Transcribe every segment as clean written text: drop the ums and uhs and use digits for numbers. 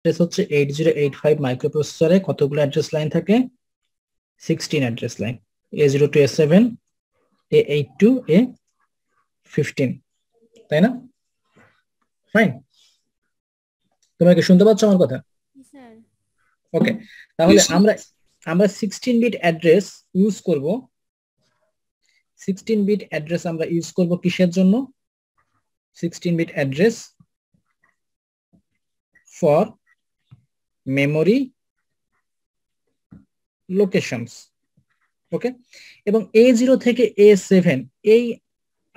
Address হচ্ছে 8085 মাইক্রোপ্রসেসরে কতগুলো address line থাকে? 16 address line, A0 to A7, A8 to A15, তাই না? ফাইন, তোমরা কি শুনতে পাচ্ছ আমার কথা? স্যার ওকে, তাহলে আমরা 16 বিট অ্যাড্রেস ইউজ করব। 16 বিট অ্যাড্রেস আমরা ইউজ করব কিসের জন্য? 16 bit address for memory locations. Okay, এবং A0 থেকে A7 এই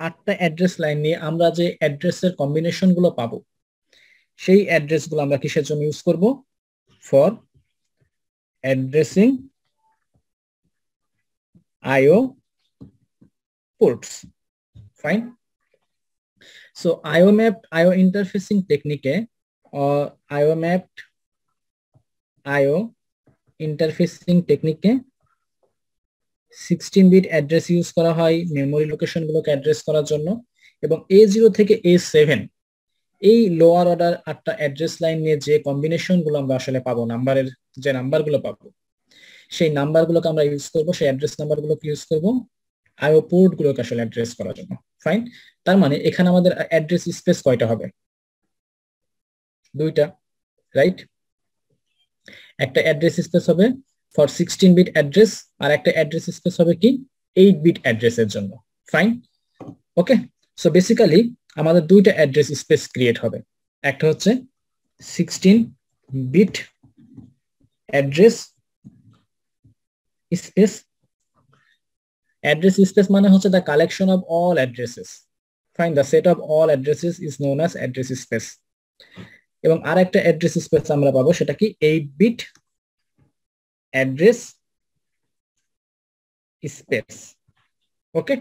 8টা অ্যাড্রেস লাইন নিয়ে আমরা যে অ্যাড্রেসের কম্বিনেশন গুলো পাবো, সেই অ্যাড্রেস গুলো আমরা কিসের জন্য ইউজ করব? For addressing IO ports. Fine. So IO mapped IO interfacing technique or IO mapped IO interfacing technique 16 bit address use করা হয় মেমোরি লোকেশন গুলোকে অ্যাড্রেস করার জন্য, এবং A0 থেকে A7 এই লোয়ার অর্ডার 8টা অ্যাড্রেস লাইন নিয়ে যে কম্বিনেশন গুলো আমরা আসলে পাবো, নাম্বারের যে নাম্বারগুলো পাবো, সেই নাম্বারগুলোকে আমরা ইউজ করব, সেই অ্যাড্রেস নাম্বারগুলোকে ইউজ করব আইও পোর্ট গুলোকে আসলে অ্যাড্রেস করার জন্য। ফাইন, তার মানে এখানে আমাদের অ্যাড্রেস স্পেস কয়টা হবে? দুইটা, রাইট? একটা অ্যাড্রেস স্পেস হবে ফর 16 বিট অ্যাড্রেস, আর একটা অ্যাড্রেস স্পেস হবে কি 8 বিট অ্যাড্রেসের জন্য। Fine, okay. সো বেসিক্যালি আমাদের দুইটা অ্যাড্রেস স্পেস ক্রিয়েট হবে, একটা হচ্ছে 16 bit address space. Address space মানে হচ্ছে the collection of all addresses. Fine, the set of all addresses is known as address space. এবং আর একটা অ্যাড্রেস স্পেস আমরা পাবো, সেটা কি 8 বিট অ্যাড্রেস স্পেস। ওকে,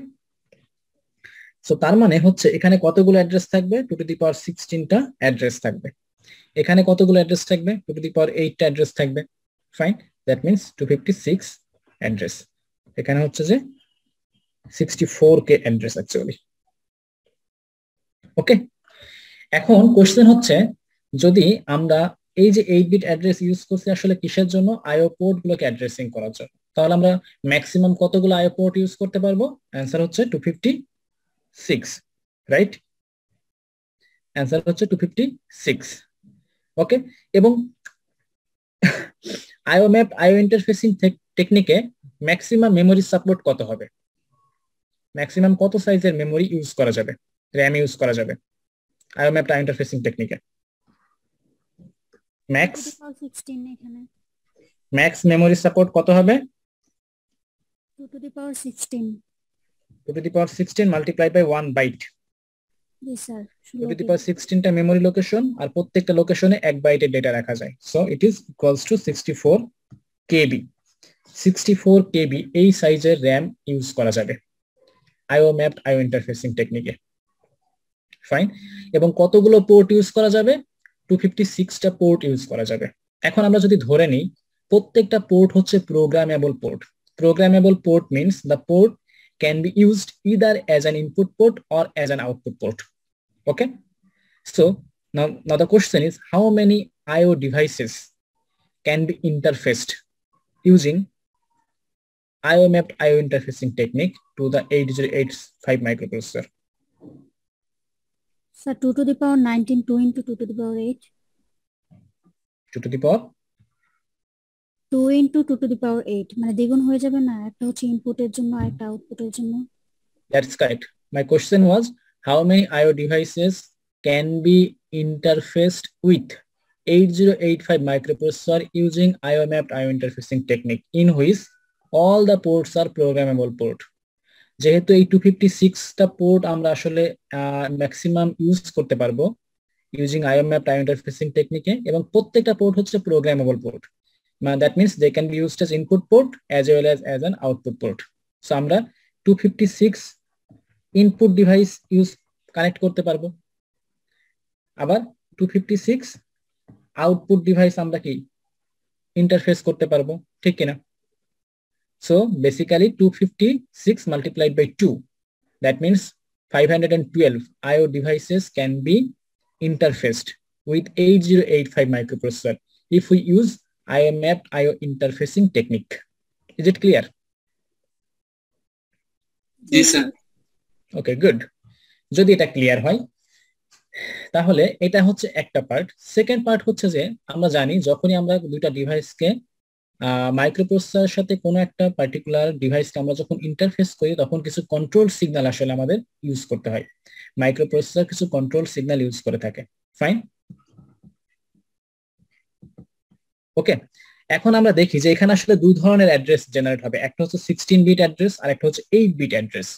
সো তার মানে হচ্ছে এখানে কতগুলো অ্যাড্রেস থাকবে? 2 টু দি পাওয়ার 16টা অ্যাড্রেস থাকবে। এখানে কতগুলো অ্যাড্রেস থাকবে? 2 টু দি পাওয়ার 8টা অ্যাড্রেস থাকবে। Fine, that means 256 address. এখানে হচ্ছে যে 64K অ্যাড্রেস অ্যাকচুয়ালি। ওকে, এখন কোশ্চেন হচ্ছে, যদি আমরা এই যে 8 বিট অ্যাড্রেস ইউজ করছি আসলে কিসের জন্য? আইও পোর্ট গুলোকে অ্যাড্রেসিং করার জন্য, তাহলে আমরা ম্যাক্সিমাম কতগুলো আইও পোর্ট ইউজ করতে পারবো? অ্যান্সার হচ্ছে 256, রাইট? অ্যান্সার হচ্ছে 256। ওকে, এবং আইও map IO interfacing টেকনিকে maximum memory support কত হবে? ম্যাক্সিমাম কত সাইজের মেমোরি ইউজ করা যাবে, র্যাম ইউজ করা যাবে আইও ম্যাপ আইও ইন্টারফেসিং টেকনিকে? ম্যাক্স ম্যাক্স মেমোরি সাপোর্ট কত হবে? 2 to the power 16। 2 to the power 16 multiplied by 1 byte। জি স্যার, 2 to the power 16টা মেমোরি লোকেশন, আর প্রত্যেকটা লোকেশনে 1 বাইটের ডেটা রাখা যায়। So it is equals to 64 KB। 64 KB এই সাইজের র্যাম ইউজ করা যাবে আইও ম্যাপড আইও ইন্টারফেসিং টেকনিকে। ফাইন, এবং কতগুলো পোর্ট ইউজ করা যাবে? 256টা পোর্ট ইউজ করা যাবে। এখন আমরা যদি ধরে নিই প্রত্যেকটা পোর্ট হচ্ছে programmable port. Programmable port means the port can be used either as an input port or as an output port. Okay, so now the question is, how many IO devices can be interfaced using IO mapped IO interfacing technique to the 8085 microprocessor? So 2 to the power 19, 2 into 2 to the power 8. 2 to the power 2 into 2 to the power 8, মানে দ্বিগুণ হয়ে যাবে না? একটা হচ্ছে ইনপুটের জন্য আর একটা আউটপুটের জন্য। That's correct. My question was, how many IO devices can be interfaced with 8085 microprocessor using IO mapped IO interfacing technique in which all the ports are programmable port? যেহেতু এই 256টা পোর্ট আমরা আসলে ম্যাক্সিমাম ইউজ করতে পারবো using IO mapped IO interfacing টেকনিকে, এবং প্রত্যেকটা port হচ্ছে programmable port, that means they can be used as input port as well as an output port. So আমরা 256 ইনপুট ডিভাইস ইউজ কানেক্ট করতে পারবো, আবার 256 আউটপুট ডিভাইস আমরা কি ইন্টারফেস করতে পারবো, ঠিক কিনা? So basically 256 multiplied by 2, that means 512 IO devices can be interfaced with 8085 microprocessor if we use IO mapped IO interfacing technique. Is it clear? Yes, sir. Okay, good. যদি এটা clear হয় তাহলে এটা হচ্ছে একটা পার্ট। সেকেন্ড পার্ট হচ্ছে যে আমরা জানি যখনই আমরা দুইটা ডিভাইসকে মাইক্রোপ্রসেসরের সাথে কোনো একটা পার্টিকুলার ডিভাইসকে আমরা যখন ইন্টারফেস করি তখন কিছু কন্ট্রোল সিগন্যাল আসলে আমাদের ইউজ করতে হয়। মাইক্রোপ্রসেসর কিছু কন্ট্রোল সিগন্যাল ইউজ করে থাকে। ফাইন, ওকে। এখন আমরা দেখি যে এখানে আসলে দুই ধরনের অ্যাড্রেস জেনারেট হবে, একটা হচ্ছে 16 বিট অ্যাড্রেস আর একটা হচ্ছে 8 বিট অ্যাড্রেস।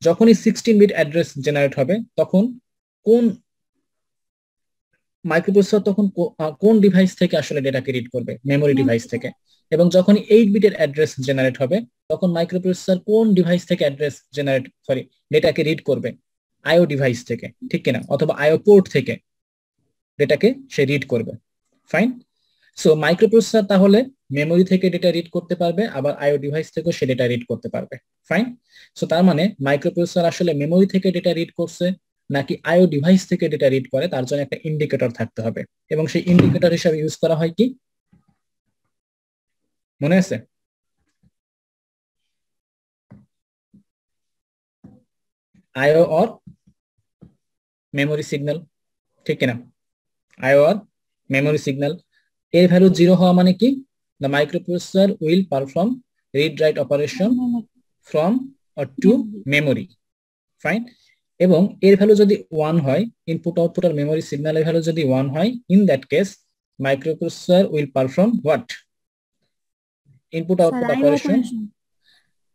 যখনই 16 বিট অ্যাড্রেস জেনারেট হবে তখন কোন মাইক্রোপ্রসেসর তখন কোন ডিভাইস থেকে আসলে ডেটাকে রিড করবে? মেমোরি ডিভাইস থেকে। এবং যখনই 8 বিটের অ্যাড্রেস জেনারেট হবে তখন মাইক্রোপ্রসেসর কোন ডিভাইস থেকে ডেটাকে রিড করবে? আইও ডিভাইস থেকে, ঠিক কিনা? অথবা আইও পোর্ট থেকে ডেটাকে সে রিড করবে। ফাইন। সো মাইক্রোপ্রসেসর তাহলে মেমোরি থেকে ডেটা রিড করতে পারবে, আবার আইও ডিভাইস থেকেও সে ডেটা রিড করতে পারবে। ফাইন। সো তার মানে মাইক্রোপ্রসেসর আসলে মেমোরি থেকে ডেটা রিড করছে নাকি আইও ডিভাইস থেকে ডেটা রিড করে তার জন্য একটা ইন্ডিকেটর থাকতে হবে, এবং সেই ইন্ডিকেটর হিসাবে ইউজ করা হয় কি মনে আছে? আইও অর মেমোরি সিগন্যাল, ঠিক কিনা? আইও অর মেমোরি সিগন্যাল। এর ভ্যালু 0 হওয়া মানে কি? The microprocessor will perform read write operation from or two memory. Fine. এবং এর ভ্যালু যদি 1 হয়, ইনপুট আউটপুট আর মেমোরি সিগন্যালের ভ্যালু যদি 1 হয়, in that case microprocessor will perform what? Input output operation.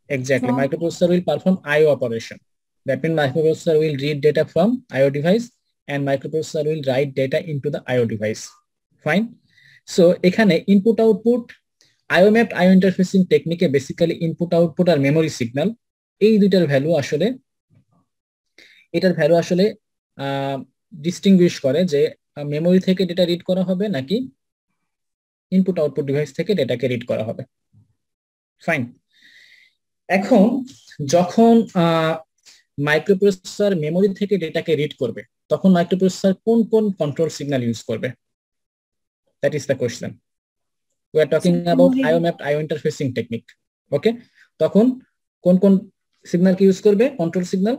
Exactly, microprocessor will perform IO operation. That means microprocessor will read data from IO device and microprocessor will write data into the IO device. Fine. So এখানে input output IO mapped IO interfacing টেকনিকে basically input output আর memory signal এই দুইটার value আসলে distinguished করে যে memory থেকে data read করা হবে নাকি ইনপুট আউটপুট ডিভাইস থেকে ডেটাকে রিড করা হবে। ফাইন। এখন যখন মাইক্রোপ্রসেসর মেমোরি থেকে ডেটাকে রিড করবে তখন মাইক্রোপ্রসেসর কোন কোন কন্ট্রোল সিগন্যাল ইউজ করবে? That is the question. We are talking about IO mapped IO interfacing technique. Okay, তখন কোন কোন সিগন্যালকে ইউজ করবে? Control signal.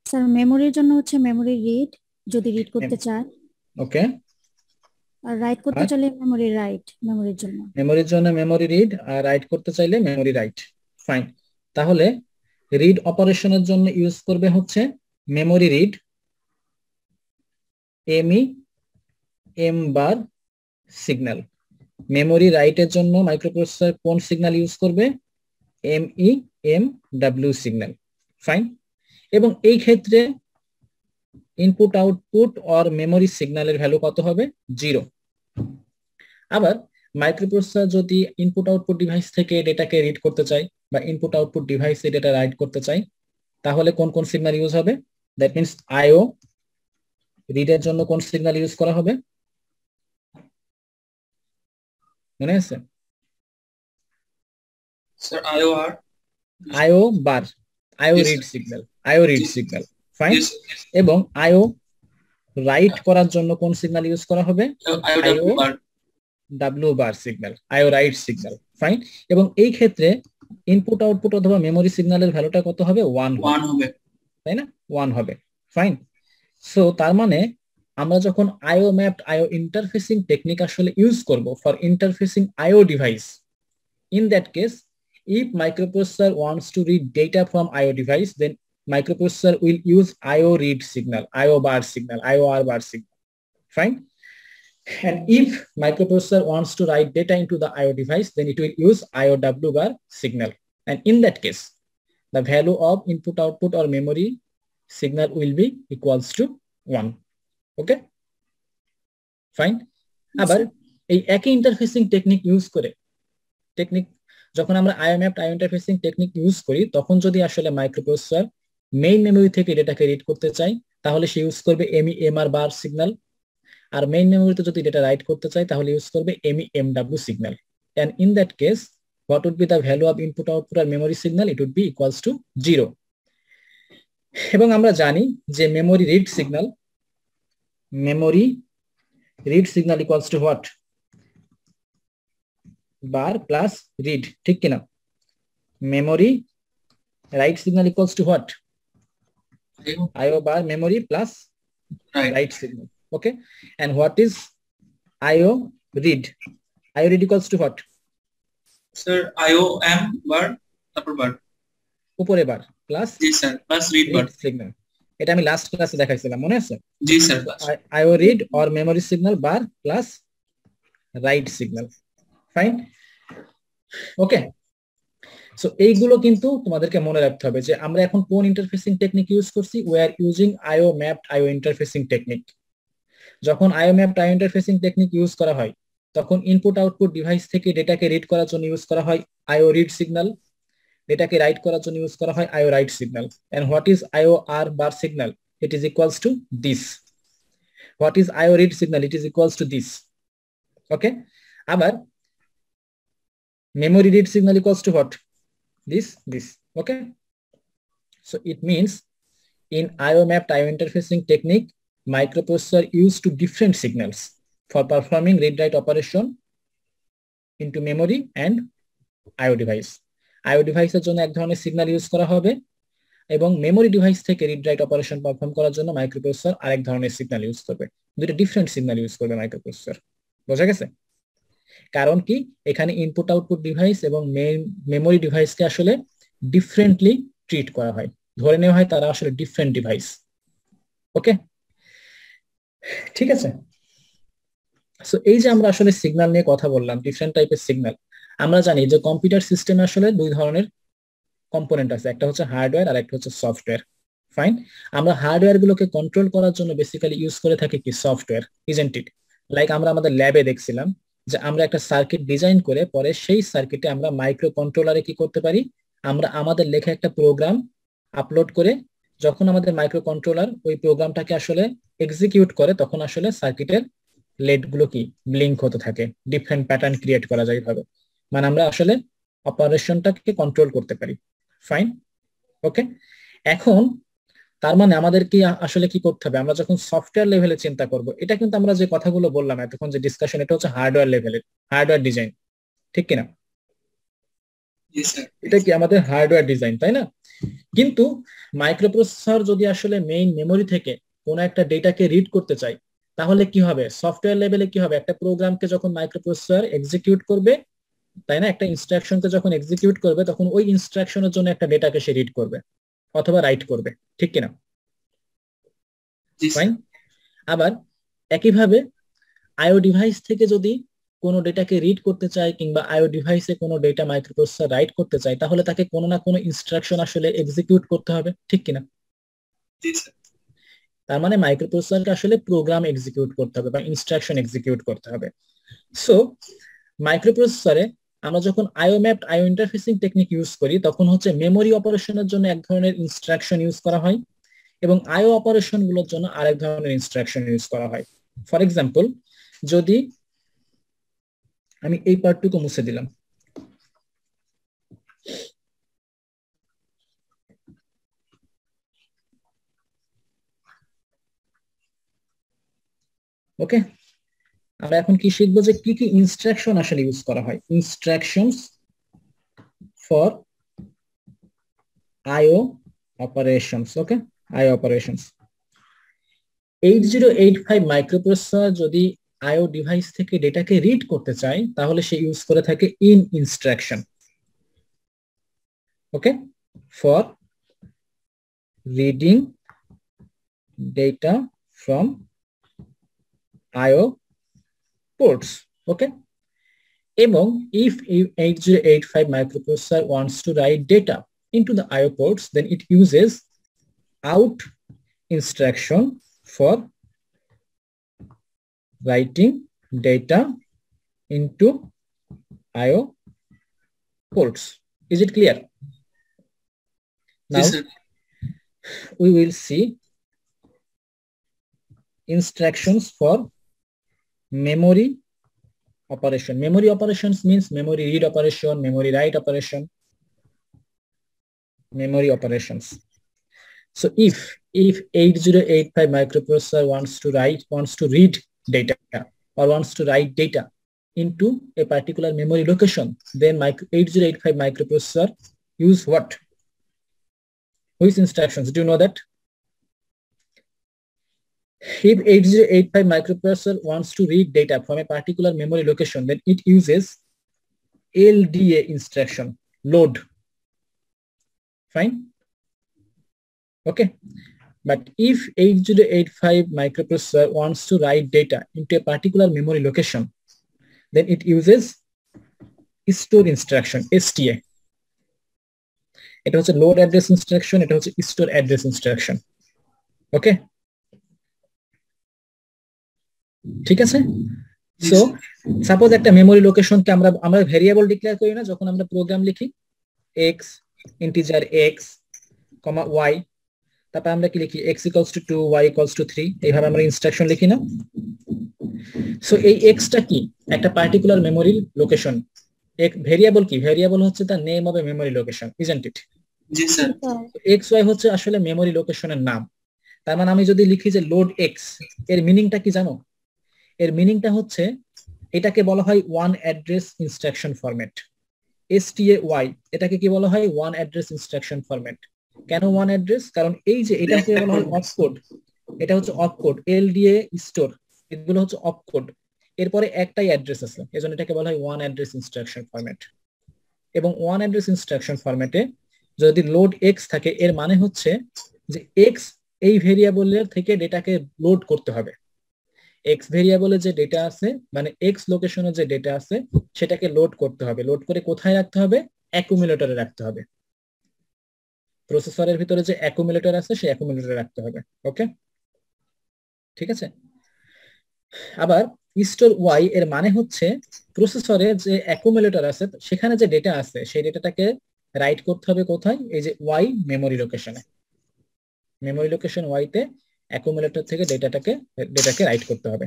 স্যার মেমোরির জন্য হচ্ছে মেমোরি রিড, যদি রিড করতে চায়। ওকে। আর রাইট করতে চাইলে মেমোরি রাইট, মেমোরির জন্য মেমোরি রিড, আর রাইট করতে চাইলে মেমোরি রাইট। ফাইন। তাহলে রিড অপারেশনের জন্য ইউজ করবে হচ্ছে মেমোরি রিড, এম বার সিগন্যাল। মেমোরি রাইটের জন্য মাইক্রোপ্রসেসর কোন সিগন্যাল ইউজ করবে? MEMW signal. ফাইন। এবং এই ক্ষেত্রে ইনপুট আউটপুট অর মেমোরি সিগন্যালের ভ্যালু কত হবে? 0। আবার মাইক্রোপ্রসেসর যদি ইনপুট আউটপুট ডিভাইস থেকে ডেটাকে রিড করতে চায় বা ইনপুট আউটপুট ডিভাইসে ডেটা রাইট করতে চায় তাহলে কোন কোন সিগন্যাল ইউজ হবে? দ্যাট মিন্স আইও রিডের জন্য কোন সিগন্যাল ইউজ করা হবে মনে আছে? স্যার আইও আর আইও বার, আইও রিড সিগন্যাল। ফাইন। এবং আইও রাইট করার জন্য কোন সিগন্যাল ইউজ করা হবে? আইও ডাব্লিউ বার সিগন্যাল, আইও রাইট সিগন্যাল। ফাইন। এবং এই ক্ষেত্রে ইনপুট আউটপুট অথবা মেমোরি সিগন্যালের ভ্যালুটা কত হবে? 1 হবে, তাই না? 1 হবে। ফাইন। সো তার মানে আমরা যখন IO mapped IO interfacing technique আসলে ইউজ করব for interfacing IO device, in that case if microprocessor wants to read data from IO device, then microprocessor will use IO read signal, IO bar signal, IOR bar signal. Fine. And if microprocessor wants to write data into the IO device, then it will use IOW bar signal. And in that case, the value of input output or memory signal will be equals to 1. Okay. Fine. আবার এই একই interfacing technique use করে যখন আমরা আইও mapped IO interfacing technique use করি তখন যদি আসলে মাইক্রোপ্রসেসর মেইন মেমোরি থেকে ডেটাকে রিড করতে চাই তাহলে সে ইউজ করবে MEMR বার সিগন্যাল, আর মেইন মেমোরিতে যদি ডেটা রাইট করতে চাই তাহলে ইউজ করবে MEMW signal. And in that case what would be the value of input output আর memory signal? It would be equals to 0। এবং আমরা জানি যে memory read signal memory read signal equals to what? bar plus read, ঠিক কিনা? memory write signal equals to what? IO bar memory plus write signal. Okay, and what is IO read? IO read equals to what? Sir, IO M bar upper bar. উপরে bar plus জি sir plus read bar signal. এটা আমি last ক্লাসে দেখাইছিলাম, মনে আছে? জি sir IO read or memory signal bar plus write signal. Fine, okay. So এইগুলো কিন্তু তোমাদেরকে মনে রাখতে হবে যে আমরা এখন কোন ইন্টারফেসিং টেকনিক ইউজ করছি। We are using IO mapped IO interfacing technique. যখন IO mapped IO interfacing technique use করা হয় তখন ইনপুট আউটপুট ডিভাইস থেকে ডেটাকে রিড করার জন্য ইউজ করা হয় IO রিড সিগন্যাল, ডেটাকে রাইট করার জন্য ইউজ করা হয় IO write signal. And what is IO R bar signal? It is equals to this. What is IO read signal? It is equals to this. Okay, আবার memory read signal equals to what? This. Okay, so it means in IO mapped IO interfacing technique, microprocessor used to different signals for performing read write operation into memory and IO device. IO device এর জন্য এক ধরনের signal use করা হবে এবং memory device থেকে read write operation perform করার জন্য মাইক্রোপ্রসেসর আরেক ধরনের সিগন্যাল ইউজ করবে। দুটো ডিফারেন্ট সিগন্যাল ইউজ করবে মাইক্রোপ্রসেসর। বোঝা গেছে? কারণ কি এখানে ইনপুট আউটপুট ডিভাইস এবং মেমোরি ডিভাইসকে আসলে ডিফারেন্টলি ট্রিট করা হয়, ধরে নেওয়া হয় তারা আসলে ডিফারেন্ট ডিভাইস। ওকে, ঠিক আছে। সো এই যে আমরা আসলে সিগন্যাল নিয়ে কথা বললাম, ডিফারেন্ট টাইপের সিগন্যাল। আমরা জানি যে কম্পিউটার সিস্টেমে আসলে দুই ধরনের কম্পোনেন্ট আছে, একটা হচ্ছে হার্ডওয়্যার আর একটা হচ্ছে সফটওয়্যার। ফাইন, আমরা হার্ডওয়্যার গুলোকে কন্ট্রোল করার জন্য বেসিক্যালি ইউজ করে থাকি কি সফটওয়্যার, ইজন্ট ইট? লাইক আমরা আমাদের ল্যাবে দেখছিলাম যে আমরা একটা সার্কিট ডিজাইন করে পরে সেই সার্কিটে আমরা মাইক্রো কন্ট্রোলারে কি করতে পারি, আমরা আমাদের লেখা একটা প্রোগ্রাম আপলোড করে যখন আমাদের মাইক্রো কন্ট্রোলার ওই প্রোগ্রামটাকে আসলে এক্সিকিউট করে তখন আসলে সার্কিটের লেড গুলো কি ব্লিঙ্ক হতে থাকে, ডিফারেন্ট প্যাটার্ন ক্রিয়েট করা যায় ভাবে, মানে আমরা আসলে অপারেশনটাকে কন্ট্রোল করতে পারি। ফাইন, ওকে। এখন তার মানে আমাদের কি আসলে কি করতে হবে, আমরা যখন সফটওয়্যার লেভেলে চিন্তা করব, এটা কিন্তু আমরা যে কথাগুলো বললাম এতক্ষণ যে ডিসকাশন, এটা হচ্ছে হার্ডওয়্যার লেভেলের, হার্ডওয়্যার ডিজাইন, ঠিক কিনা? এটা কি আমাদের হার্ডওয়্যার ডিজাইন, তাই না? কিন্তু মাইক্রোপ্রসেসর যদি আসলে মেইন মেমোরি থেকে কোনো একটা ডেটাকে রিড করতে চাই তাহলে কি হবে, সফটওয়্যার লেভেলে কি হবে, একটা প্রোগ্রামকে যখন মাইক্রোপ্রসেসর এক্সিকিউট করবে, তাই না, একটা ইনস্ট্রাকশনকে যখন এক্সিকিউট করবে তখন ওই ইনস্ট্রাকশনের জন্য একটা ডেটাকে সে রিড করবে অথবা রাইট করবে, ঠিক কিনা? ফাইন, আবার একইভাবে আইও ডিভাইস থেকে যদি কোনো ডেটাকে রিড করতে চায় কিংবা আইও ডিভাইসে কোনো ডেটা মাইক্রোপ্রসেসর রাইট করতে চায় তাহলে তাকে কোনো না কোনো ইনস্ট্রাকশন আসলে এক্সিকিউট করতে হবে, ঠিক কিনা? তার মানে মাইক্রোপ্রসেসরকে আসলে প্রোগ্রাম এক্সিকিউট করতে হবে বা ইনস্ট্রাকশন এক্সিকিউট করতে হবে। সো মাইক্রোপ্রসেসরে আমরা যখন IO mapped IO interfacing technique use করি তখন হচ্ছে মেমোরি অপারেশনের জন্য এক ধরনের ইনস্ট্রাকশন ইউজ করা হয় এবং IO অপারেশন গুলোর জন্য আরেক ধরনের ইনস্ট্রাকশন ইউজ করা হয়। ফর এক্সাম্পল, যদি আমি এই পার্টটুকু মুছে দিলাম, ওকে, আমরা এখন কি শিখবো যে কি কি ইনস্ট্রাকশন আসলে ইউজ করা হয়, instructions for IO operations. Okay, IO operations. 8085 microprocessor যদি IO ডিভাইস থেকে ডেটাকে রিড করতে চায় তাহলে সে ইউজ করে থাকে in instruction. Okay, for reading data from IO ports. Okay, এবং if 8085 microprocessor wants to write data into the IO ports, then it uses out instruction for writing data into IO ports. Is it clear? Now we will see instructions for memory operation. Memory operations means memory read operation, memory write operation, memory operations. So if 8085 microprocessor wants to read data or wants to write data into a particular memory location, then 8085 microprocessor use what? Which instructions? Do you know that? If 8085 microprocessor wants to read data from a particular memory location, then it uses LDA instruction, load. Fine. Okay. But if 8085 microprocessor wants to write data into a particular memory location, then it uses store instruction, STA. It was a load address instruction, it was a store address instruction. Okay. ঠিক আছে? So suppose একটা memory location কে আমরা variable declare করি না যখন আমরা program লিখি, x integer x, y, তারপর আমরা কি লিখি x equals to 2, y equals to 3, এইভাবে আমরা ইনস্ট্রাকশন লিখি না? সো এই x টা কি? একটা পার্টিকুলার মেমোরি লোকেশন। এক ভেরিয়েবল কি? ভেরিয়েবল হচ্ছে তার name of A memory location, isn't it? G sir. x y হচ্ছে আসলে মেমোরি লোকেশনের নাম। তার মানে আমি যদি লিখি যে লোড x, এর মিনিংটা কি জানো? এর মিনিংটা হচ্ছে এটাকে বলা হয় one address instruction format. STAY এটাকে কি বলা হয়? One address instruction format. কেন ওয়ান অ্যাড্রেস? কারণ এই যে এটাকে বলা হয় অপকোড, এটা হচ্ছে অপকোড, LDA স্টোর, এগুলো হচ্ছে অপকোড, এরপরে একটাই অ্যাড্রেস আছে, এজন্য এটাকে বলা হয় ওয়ান অ্যাড্রেস ইনস্ট্রাকশন ফরম্যাট। এবং ওয়ান অ্যাড্রেস ইনস্ট্রাকশন ফরম্যাটে যদি লোড x থাকে, এর মানে হচ্ছে যে x এই ভেরিয়েবলের থেকে ডেটাকে লোড করতে হবে। x ভেরিয়েবলে যে ডেটা আছে, মানে x লোকেশনে যে ডেটা আছে সেটাকে লোড করতে হবে। লোড করে কোথায় রাখতে হবে? অ্যাকুমুলেটরে রাখতে হবে। প্রসেসরের ভিতরে যে অ্যাকুমুলেটর আছে সেই অ্যাকুমুলেটরে রাখতে হবে। ওকে, ঠিক আছে। আবার স্টোর ওয়াই এর মানে হচ্ছে প্রসেসরে যে অ্যাকুমুলেটর আছে সেখানে যে ডেটা আছে সেই ডেটাটাকে রাইট করতে হবে কোথায়? এই যে ওয়াই মেমোরি লোকেশনে। মেমোরি লোকেশন ওয়াইতে অ্যাকুমুলেটর থেকে ডেটাকে রাইট করতে হবে।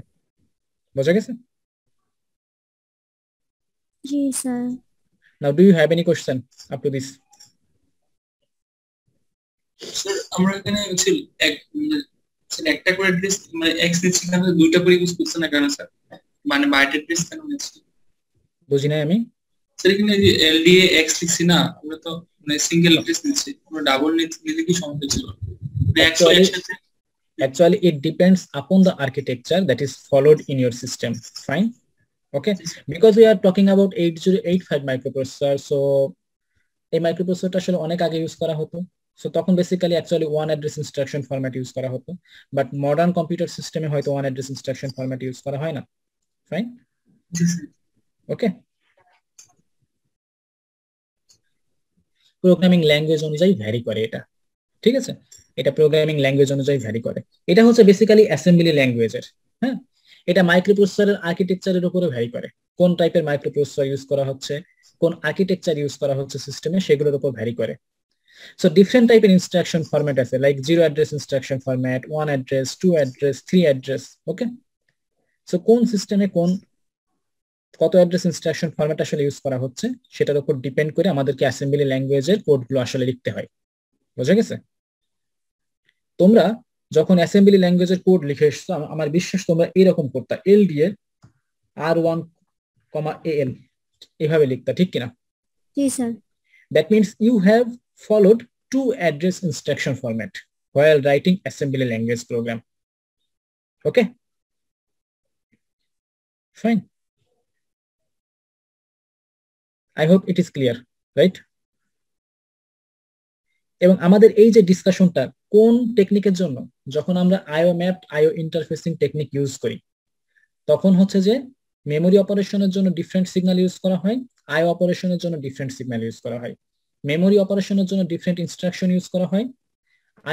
বোঝা গেছে? জি sir. Now do you have any question up to this? Sir আমরা এখানে হচ্ছে একটা করে অ্যাড্রেস মানে এক্স দিচ্ছি, এখানে দুইটা করে ইউজ করছে না কেন স্যার? মানে বাইট অ্যাড্রেস কেন নিচ্ছি? বুঝি না আমি। স্যার এখানে যে এলডিএ এক্স লিখছি না, আমরা তো মানে সিঙ্গেল অ্যাড্রেস নিচ্ছি, আমরা ডাবল নিলে কি সমস্যা ছিল? Actually it depends upon the architecture that is followed in your system. Fine. Okay, because we are talking about 8085 microprocessor, so এই মাইক্রোপ্রসেসরটা আসলে অনেক আগে ইউজ করা হতো। সো তখন basically actually one address instruction format use করা হতো, বাট মডার্ন কম্পিউটার সিস্টেমে হয়তো one address instruction format use করা হয় না। ফাইন, ওকে। প্রোগ্রামিং ল্যাঙ্গুয়েজ অনুযায়ী ভ্যারি করে এটা, ঠিক আছে? এটা প্রোগ্রামিং ল্যাঙ্গুয়েজ অনুযায়ী ভ্যারি করে। এটা হচ্ছে বেসিক্যালি অ্যাসেম্বলি ল্যাঙ্গুয়েজের। হ্যাঁ, এটা মাইক্রোপ্রসেসরের আর্কিটেকচারের উপরে ভ্যারি করে। কোন টাইপের মাইক্রোপ্রসেসর ইউজ করা হচ্ছে, কোন আর্কিটেকচার ইউজ করা হচ্ছে সিস্টেমে, সেগুলোর উপর ভ্যারি করে। So different type of instruction format আছে, like zero address instruction format, one address, two address, three address. Okay, so কোন সিস্টেমে কত অ্যাড্রেস ইনস্ট্রাকশন ফরম্যাট আসলে ইউজ করা হচ্ছে সেটার উপর ডিপেন্ড করে আমাদেরকে অ্যাসেম্বলি ল্যাঙ্গুয়েজের কোডগুলো আসলে লিখতে হয়। বোঝা গেছে? তোমরা যখন অ্যাসেম্বলি ল্যাঙ্গুয়েজের কোড লিখে এসছো, আমার বিশ্বাস তোমরা এরকম করতা, LDA R1, AL এভাবে লিখতা, ঠিক কিনা? জি sir. That means you have followed two address instruction format while writing assembly language program. Okay, fine. I hope it is clear, right? এবং আমাদের এই যে ডিসকাশনটা কোন টেকনিকের জন্য, যখন আমরা IO mapped IO interfacing technique use করি তখন হচ্ছে যে মেমোরি অপারেশনের জন্য ডিফারেন্ট সিগন্যাল ইউজ করা হয়, IO অপারেশনের জন্য ডিফারেন্ট সিগন্যাল ইউজ করা হয়, মেমোরি অপারেশনের জন্য ডিফারেন্ট ইনস্ট্রাকশন ইউজ করা হয়,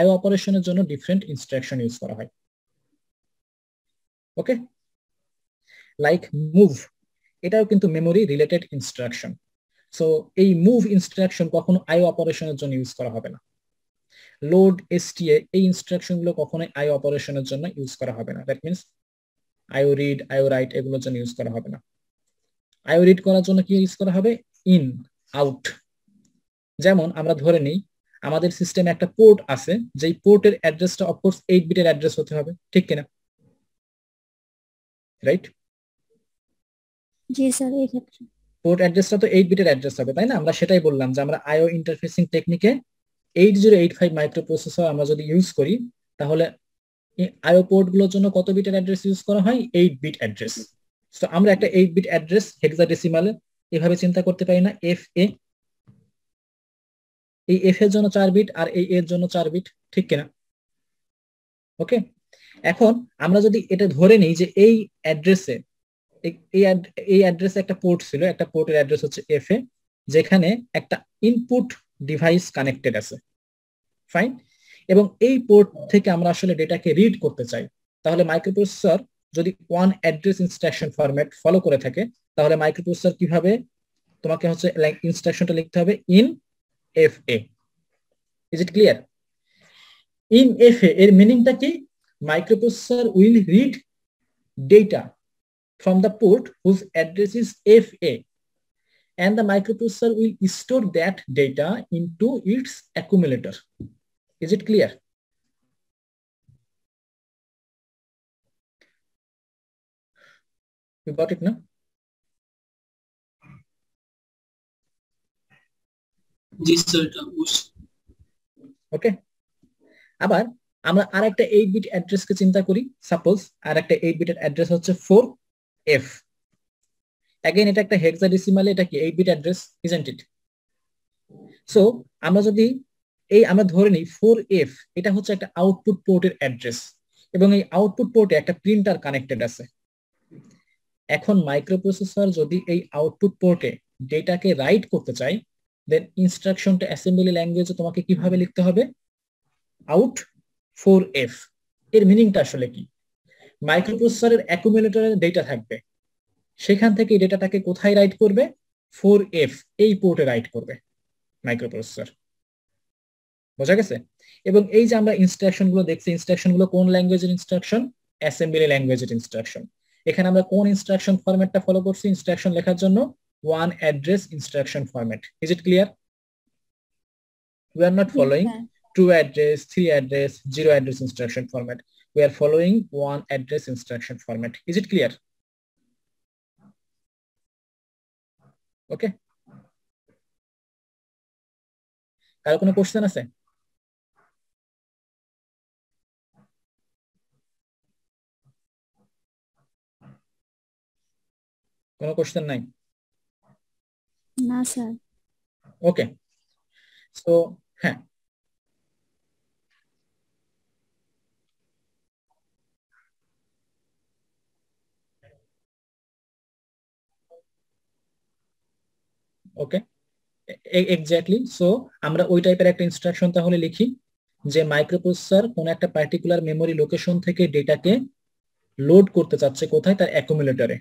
IO অপারেশনের জন্য ডিফারেন্ট ইনস্ট্রাকশন ইউজ করা হয়। ওকে, লাইক মুভ, এটাও কিন্তু মেমোরি রিলেটেড ইনস্ট্রাকশন। সো এই মুভ ইনস্ট্রাকশন কখনো IO অপারেশনের জন্য ইউজ করা হবে না। লোড, STA এই ইনস্ট্রাকশন গুলো কখনোই IO অপারেশনের জন্য ইউজ করা হবে না। That means IO read, IO right এগুলোর জন্য ইউজ করা হবে না। IO রিড করার জন্য কি ইউজ করা হবে? In, out. যেমন আমরা ধরে নিই আমাদের সিস্টেমে একটা পোর্ট আছে, যেই পোর্টের অ্যাড্রেসটা অফকোর্স 8 বিটের অ্যাড্রেস হতে হবে, ঠিক কিনা? রাইট? জি স্যার, এই ক্ষেত্রে পোর্ট অ্যাড্রেসটা তো 8 বিটের অ্যাড্রেস হবে, তাই না? আমরা সেটাই বললাম যে আমরা আইও ইন্টারফেসিং টেকনিকে 8085 মাইক্রোপ্রসেসর আমরা যদি ইউজ করি, তাহলে আইও পোর্ট গুলোর জন্য কত বিটের অ্যাড্রেস ইউজ করা হয়? 8 বিট অ্যাড্রেস। তো আমরা একটা 8 বিট অ্যাড্রেস হেক্সাডেসিমালে এভাবে চিন্তা করতে পারি না, এফ এ, এই এফ এর জন্য 4 বিট আর এই এর জন্য 4 বিট, ঠিক কিনা? ওকে, এখন আমরা যদি এটা ধরে নিই যে এই অ্যাড্রেসে এই অ্যাড্রেসে একটা পোর্ট ছিল, একটা পোর্টের অ্যাড্রেস হচ্ছে এফ এ, যেখানে একটা ইনপুট ডিভাইস কানেক্টেড আছে, ফাইন। এবং এই পোর্ট থেকে আমরা আসলে ডেটাকে রিড করতে চাই, তাহলে মাইক্রোপ্রসেসর যদি one address instruction format follow করে থাকে, তাহলে মাইক্রোপ্রসেসর কিভাবে তোমাকে হচ্ছে ইনস্ট্রাকশনটা লিখতে হবে? In F A. Is it clear? In F এ এর মিনিংটা কি? Microprocessor will read data from the port whose address is FA, and the microprocessor will store that data into its accumulator. Is it clear? You got it now? জি sir. Okay, আবার আমরা আরেকটা 8 bit অ্যাড্রেসকে চিন্তা করি। Suppose আরেকটা 8 বিটের address হচ্ছে 4F। Again এটা একটা হেক্সাডেসিমালে, এটা কি 8 bit address, isn't it? So আমরা যদি আমরা ধরে নিই 4F এটা হচ্ছে একটা আউটপুট পোর্টের অ্যাড্রেস, এবং এই আউটপুট পোর্টে একটা প্রিন্টার কানেক্টেড আছে। এখন মাইক্রোপ্রসেসর যদি এই আউটপুট পোর্টে ডেটাকে রাইট করতে চায়, দেন ইনস্ট্রাকশনটা অ্যাসেম্বলি ল্যাঙ্গুয়েজে তোমাকে কিভাবে লিখতে হবে? Out 4F। এর মিনিংটা আসলে কি? মাইক্রোপ্রসেসরের অ্যাকুমুলেটরে ডেটা থাকবে, সেখান থেকে এই ডেটাটাকে কোথায় রাইট করবে? 4F এই পোর্টে রাইট করবে মাইক্রোপ্রসেসর। বোঝা গেছে? এবং এই যে আমরা ইনস্ট্রাকশন গুলো দেখছি, ইনস্ট্রাকশন গুলো কোন ল্যাঙ্গুয়েজের ইনস্ট্রাকশন? অ্যাসেম্বলি ল্যাঙ্গুয়েজের ইনস্ট্রাকশন। এখানে আমরা কোন ইনস্ট্রাকশন ফরম্যাটটা ফলো করছি ইনস্ট্রাকশন লেখার জন্য? One address instruction format. Is it clear? We are not following two address, three address, zero address instruction format. We are following one address instruction format. Is it clear? Okay. কারো কোনো question আছে? কোনো question নাই? না sir. ওকে, so হ্যাঁ, ওকে, exactly. So আমরা ওই টাইপের একটা ইনস্ট্রাকশন তাহলে লিখি যে মাইক্রোপ্রসেসর কোন একটা পার্টিকুলার মেমোরি লোকেশন থেকে ডেটাকে লোড করতে চাচ্ছে, কোথায়? তার অ্যাকুমুলেটরে,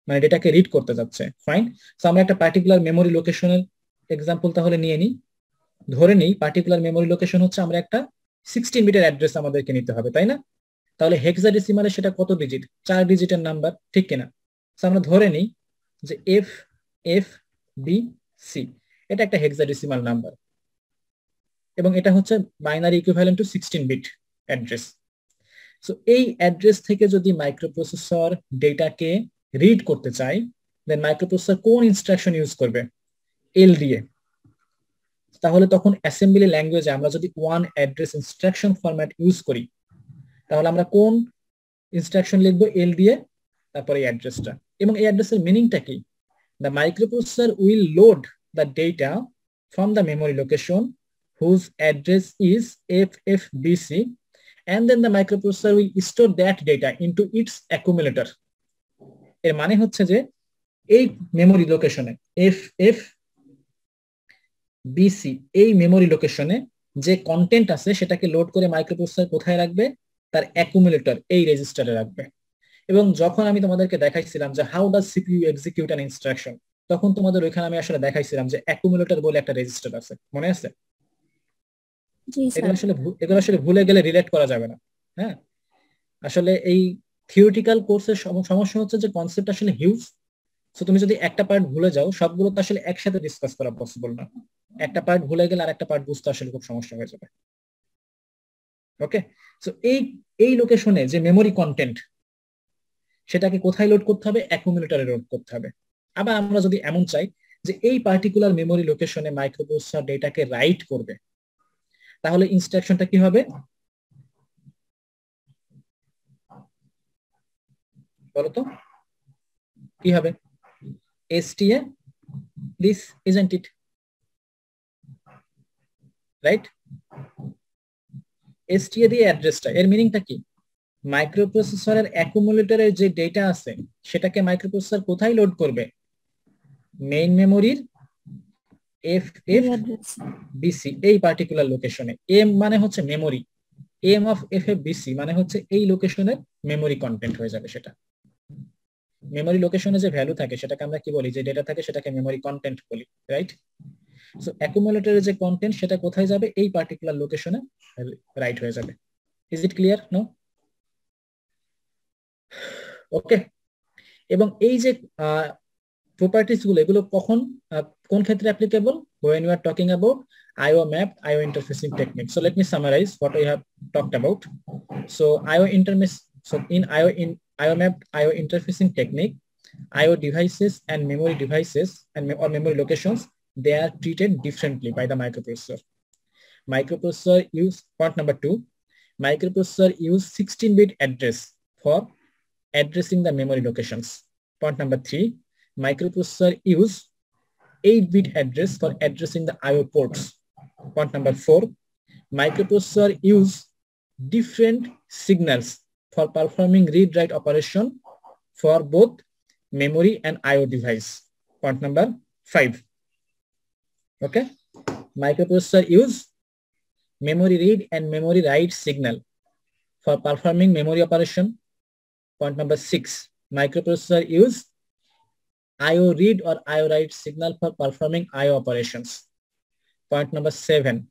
মানে ডেটাকে রিড করতে যাচ্ছে, ফাইন। সো আমরা একটা পার্টিকুলার মেমোরি লোকেশনের এক্সাম্পল তাহলে নিয়ে নিই। ধরে নিই পার্টিকুলার মেমোরি লোকেশন হচ্ছে আমরা একটা 16 বিটের অ্যাড্রেস আমাদেরকে নিতে হবে, তাই না? তাহলে হেক্সাডেসিমালে সেটা কত ডিজিট? 4 ডিজিটের নাম্বার, ঠিক কিনা? সো আমরা ধরে নিই যে FFBC এটা একটা হেক্সাডেসিমাল নাম্বার, এবং এটা হচ্ছে binary equivalent to 16 bit address. So এই অ্যাড্রেস থেকে যদি মাইক্রোপ্রসেসর ডেটাকে রিড করতে চায়, দেন মাইক্রোপ্রসেসর কোন ইনস্ট্রাকশন ইউজ করবে? LDA। তাহলে তখন অ্যাসেম্বলি ল্যাঙ্গুয়েজে আমরা যদি one address instruction format use করি, তাহলে আমরা কোন ইনস্ট্রাকশন লিখবো? LDA, তারপরে এই অ্যাড্রেসটা। এবং এই অ্যাড্রেসের মিনিংটা কি? The microprocessor will load the data from the memory location whose address is FFBC, and then the microprocessor will store that data into its accumulator. এর মানে হচ্ছে যে এই মেমোরি লোকেশনে FFBC এই মেমোরি লোকেশনে যে কন্টেন্ট আছে সেটাকে লোড করে মাইক্রোপ্রসেসর কোথায় রাখবে? তার অ্যাকুমুলেটর এই রেজিস্টারে রাখবে। এবং যখন আমি তোমাদেরকে দেখাইছিলাম যে how does CPU execute an instruction, তখন তোমাদের ওইখানে আমি আসলে দেখাইছিলাম যে অ্যাকুমুলেটর বলে একটা রেজিস্টার আছে, মনে আছে? এগুলো আসলে ভুলে গেলে রিলেট করা যাবে না। হ্যাঁ, আসলে এই থিওরিটিক্যাল কোর্সের সমস্যা হচ্ছে যে কনসেপ্ট আসলে হিউজ, সো তুমি যদি একটা পার্ট ভুলে যাও, সবগুলো তো আসলে একসাথে ডিসকাস করা পসিবল না। একটা পার্ট ভুলে গেলে আর একটা পার্ট বুঝতে আসলে খুব সমস্যা হয়ে যাবে। ওকে, সো এই লোকেশনে যে মেমোরি কন্টেন্ট, সেটাকে কোথায় লোড করতে হবে? অ্যাকুমুলেটরে লোড করতে হবে। আবার আমরা যদি এমন চাই যে এই পার্টিকুলার মেমোরি লোকেশনে মাইক্রোপ্রসেসর ডেটাকে রাইট করবে, তাহলে ইনস্ট্রাকশনটা কি হবে বলতো? কি হবে? STA this isn't it, right? STA দিয়ে অ্যাড্রেসটা, এর মিনিংটা কি? মাইক্রোপ্রসেসরের অ্যাকুমুলেটরের যে ডেটা আছে সেটাকে মাইক্রোপ্রসেসর কোথায় লোড করবে? মেইন মেমোরির FFBC এই পার্টিকুলার লোকেশনে। এম মানে হচ্ছে মেমোরি, এম অফ FFBC মানে হচ্ছে এই লোকেশনের মেমোরি কন্টেন্ট হয়ে যাবে। সেটা মেমোরি লোকেশনে যে ভ্যালু থাকে সেটাকে আমরা কি বলি? যে ডেটা থাকে সেটাকে মেমোরি কন্টেন্ট বলি, রাইট? সো অ্যাকুমুলেটরের যে কন্টেন্ট সেটা কোথায় যাবে? এই পার্টিকুলার লোকেশনে রাইট হয়ে যাবে। Is it clear? নো? ওকে, এবং এই যে প্রপার্টিজ গুলো, এগুলো কখন কোন ক্ষেত্রে applicable? when we are talking about IO mapped IO interfacing technique. So let me summarize what we have talked about. So in IO mapped IO interfacing technique, IO devices and memory devices or memory locations, they are treated differently by the microprocessor. Microprocessor use, point number 2, microprocessor use 16-bit address for addressing the memory locations. Point number 3, microprocessor use 8-bit address for addressing the IO ports. Point number 4, microprocessor use different signals for performing read-write operation for both memory and IO device. Point number 5. Okay, microprocessor use memory read and memory write signal for performing memory operation. Point number 6, microprocessor use IO read or IO write signal for performing IO operations. Point number 7,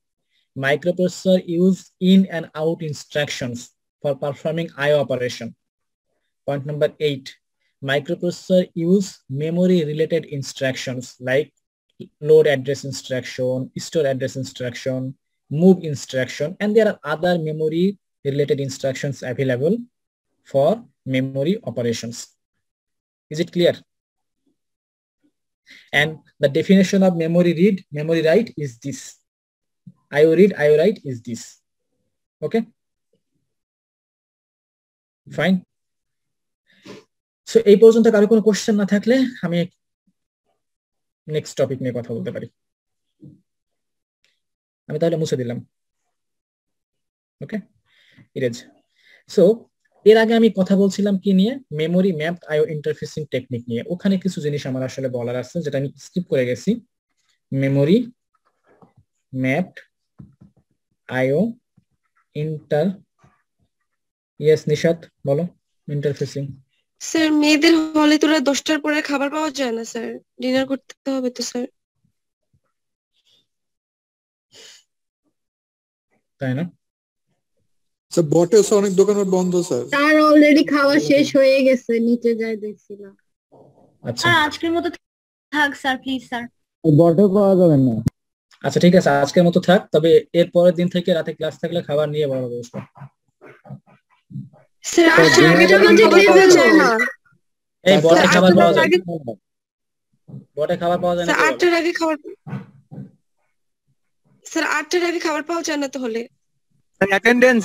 microprocessor use in and out instructions for performing IO operation. Point number 8, microprocessor use memory related instructions like load address instruction, store address instruction, move instruction, and there are other memory related instructions available for memory operations. Is it clear? And the definition of memory read, memory write is this. IO read, IO write is this. Okay, fine. So এই পর্যন্ত কারো কোনো question না থাকলে আমি next topic নিয়ে কথা বলতে পারি। আমি তাহলে মুছে দিলাম। ওকে, ইরেজ। সো এর আগে আমি কথা বলছিলাম কি নিয়ে? Memory mapped IO interfacing technique নিয়ে। ওখানে কিছু জিনিস আমার আসলে বলার আছে যেটা আমি স্কিপ করে গেছি। মেমোরি ম্যাপড আইও ইয়েস নিশাত বলো। ইন্টারফেসিং স্যার, মেয়েদের হলে তোরা 10টার পরে খাবার পাওয়া যায় না স্যার, ডিনার করতে হবে তো স্যার। তাই না? স্যার বটে অনেক দোকান বন্ধ স্যার। তার অলরেডি খাওয়া শেষ হয়ে গেছে, নিচে যাই দেখছিলাম। আচ্ছা স্যার আজকের মতো থাক স্যার, প্লিজ স্যার। বটে পাওয়া যাবে না। আচ্ছা ঠিক আছে, আজকের মতো থাক। তবে এর পরের দিন থেকে রাতে ক্লাস থাকলে খাবার নিয়ে বড় ব্যবস্থা। স্যার 8টার আগে তো খাবার পাওয়া যায় না। এই বটে খাবার পাওয়া যায়, বটে খাবার পাওয়া যায় না। স্যার 8টার আগে খাবার, স্যার 8টার আগে খাবার পাওয়া যায় না তো হলে। অ্যাটেন্ডেন্স